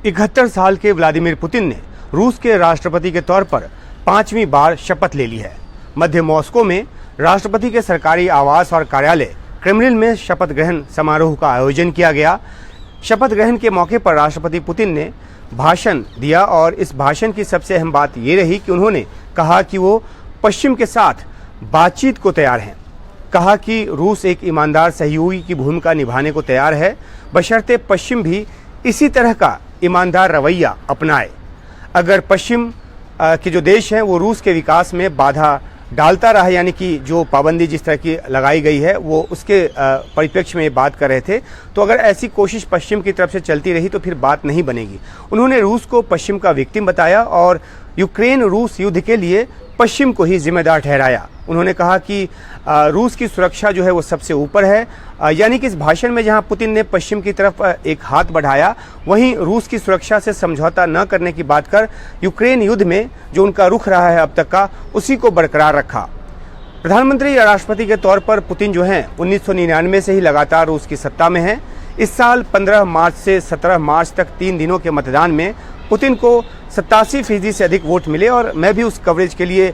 71 साल के Vladimir Putin ने रूस के राष्ट्रपति के तौर पर 5वीं बार शपथ ले ली है। मध्य मॉस्को में राष्ट्रपति के सरकारी आवास और कार्यालय क्रेमलिन में शपथ ग्रहण समारोह का आयोजन किया गया। शपथ ग्रहण के मौके पर राष्ट्रपति पुतिन ने भाषण दिया और इस भाषण की सबसे अहम बात ये रही कि उन्होंने कहा कि वो पश्चिम के साथ बातचीत को तैयार हैं। कहा कि रूस एक ईमानदार सहयोगी की भूमिका निभाने को तैयार है, बशर्ते पश्चिम भी इसी तरह का ईमानदार रवैया अपनाए। अगर पश्चिम के जो देश हैं वो रूस के विकास में बाधा डालता रहा, यानी कि जो पाबंदी जिस तरह की लगाई गई है वो उसके परिप्रेक्ष्य में बात कर रहे थे, तो अगर ऐसी कोशिश पश्चिम की तरफ से चलती रही तो फिर बात नहीं बनेगी। उन्होंने रूस को पश्चिम का विक्टिम बताया और यूक्रेन रूस युद्ध के लिए पश्चिम को ही जिम्मेदार ठहराया। उन्होंने कहा कि रूस की सुरक्षा जो है वो सबसे ऊपर है, यानी कि इस भाषण में जहां पुतिन ने पश्चिम की तरफ एक हाथ बढ़ाया, वहीं रूस की सुरक्षा से समझौता न करने की बात कर यूक्रेन युद्ध में जो उनका रुख रहा है अब तक का, उसी को बरकरार रखा। प्रधानमंत्री या राष्ट्रपति के तौर पर पुतिन जो हैं 1999 से ही लगातार रूस की सत्ता में हैं। इस साल 15 मार्च से 17 मार्च तक 3 दिनों के मतदान में पुतिन को 87% से अधिक वोट मिले और मैं भी उस कवरेज के लिए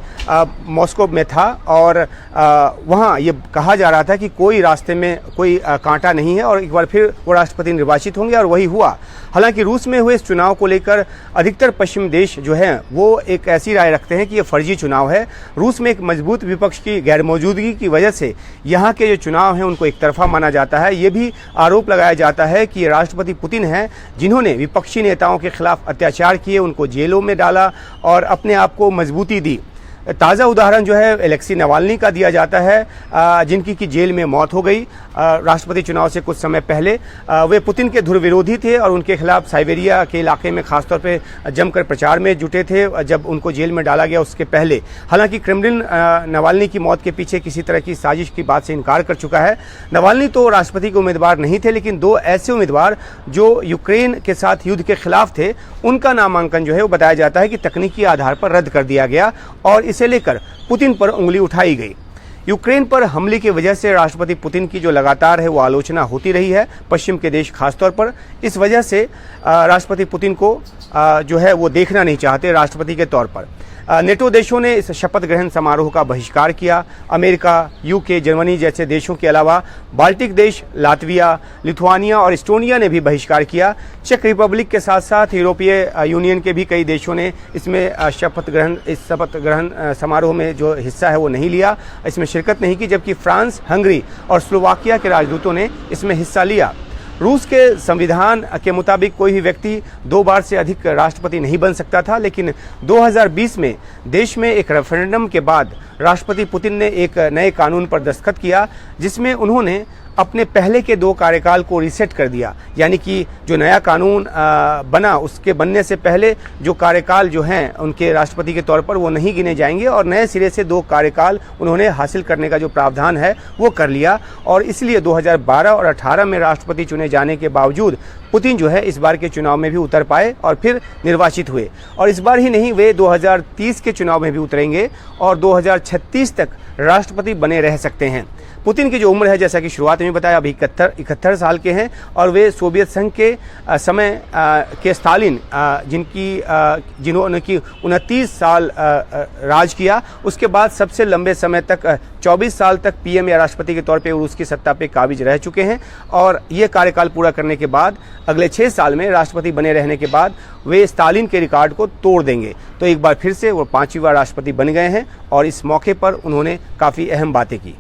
मॉस्को में था और वहाँ ये कहा जा रहा था कि कोई रास्ते में कोई कांटा नहीं है और एक बार फिर वो राष्ट्रपति निर्वाचित होंगे, और वही हुआ। हालांकि रूस में हुए इस चुनाव को लेकर अधिकतर पश्चिम देश जो हैं वो एक ऐसी राय रखते हैं कि ये फर्जी चुनाव है। रूस में एक मजबूत विपक्ष की गैरमौजूदगी की वजह से यहाँ के जो चुनाव हैं उनको एक तरफा माना जाता है। ये भी आरोप लगाया जाता है कि ये राष्ट्रपति पुतिन हैं जिन्होंने विपक्षी नेताओं के खिलाफ अत्याचार किए, उनको जेलों में डाला और अपने आप को मजबूती दी। ताज़ा उदाहरण जो है एलेक्सी नवाल्नी का दिया जाता है, जिनकी की जेल में मौत हो गई राष्ट्रपति चुनाव से कुछ समय पहले। वे पुतिन के धुर विरोधी थे और उनके खिलाफ साइबेरिया के इलाके में खासतौर पे जमकर प्रचार में जुटे थे जब उनको जेल में डाला गया उसके पहले। हालांकि क्रेमलिन नवाल्नी की मौत के पीछे किसी तरह की साजिश की बात से इनकार कर चुका है। नवाल्नी तो राष्ट्रपति के उम्मीदवार नहीं थे, लेकिन 2 ऐसे उम्मीदवार जो यूक्रेन के साथ युद्ध के खिलाफ थे, उनका नामांकन जो है वो बताया जाता है कि तकनीकी आधार पर रद्द कर दिया गया और इसे लेकर पुतिन पर उंगली उठाई गई। यूक्रेन पर हमले की वजह से राष्ट्रपति पुतिन की जो लगातार है वो आलोचना होती रही है, पश्चिम के देश खासतौर पर। इस वजह से राष्ट्रपति पुतिन को जो है वो देखना नहीं चाहते राष्ट्रपति के तौर पर। नेटो देशों ने इस शपथ ग्रहण समारोह का बहिष्कार किया। अमेरिका, यूके, जर्मनी जैसे देशों के अलावा बाल्टिक देश, लातविया, लिथुआनिया और एस्टोनिया ने भी बहिष्कार किया। चेक रिपब्लिक के साथ साथ यूरोपीय यूनियन के भी कई देशों ने इसमें इस शपथ ग्रहण समारोह में जो हिस्सा है वो नहीं लिया, इसमें शिरकत नहीं की, जबकि फ्रांस, हंगरी और स्लोवाकिया के राजदूतों ने इसमें हिस्सा लिया। रूस के संविधान के मुताबिक कोई भी व्यक्ति 2 बार से अधिक राष्ट्रपति नहीं बन सकता था, लेकिन 2020 में देश में एक रेफरेंडम के बाद राष्ट्रपति पुतिन ने एक नए कानून पर दस्तखत किया, जिसमें उन्होंने अपने पहले के 2 कार्यकाल को रीसेट कर दिया। यानी कि जो नया कानून बना उसके बनने से पहले जो कार्यकाल जो हैं उनके राष्ट्रपति के तौर पर वो नहीं गिने जाएंगे और नए सिरे से 2 कार्यकाल उन्होंने हासिल करने का जो प्रावधान है वो कर लिया। और इसलिए 2012 और 18 में राष्ट्रपति चुने जाने के बावजूद पुतिन जो है इस बार के चुनाव में भी उतर पाए और फिर निर्वाचित हुए। और इस बार ही नहीं, वे 2030 के चुनाव में भी उतरेंगे और 2036 तक राष्ट्रपति बने रह सकते हैं। पुतिन की जो उम्र है, जैसा कि शुरुआत में बताया, अभी 71 साल के हैं और वे सोवियत संघ के समय के स्टालिन जिन्होंने कि 29 साल राज किया, उसके बाद सबसे लंबे समय तक 24 साल तक पीएम या राष्ट्रपति के तौर पे रूस की सत्ता पे काबिज रह चुके हैं। और ये कार्यकाल पूरा करने के बाद अगले 6 साल में राष्ट्रपति बने रहने के बाद वे स्टालिन के रिकॉर्ड को तोड़ देंगे। तो एक बार फिर से वो 5वीं बार राष्ट्रपति बन गए हैं और इस मौके पर उन्होंने काफ़ी अहम बातें की।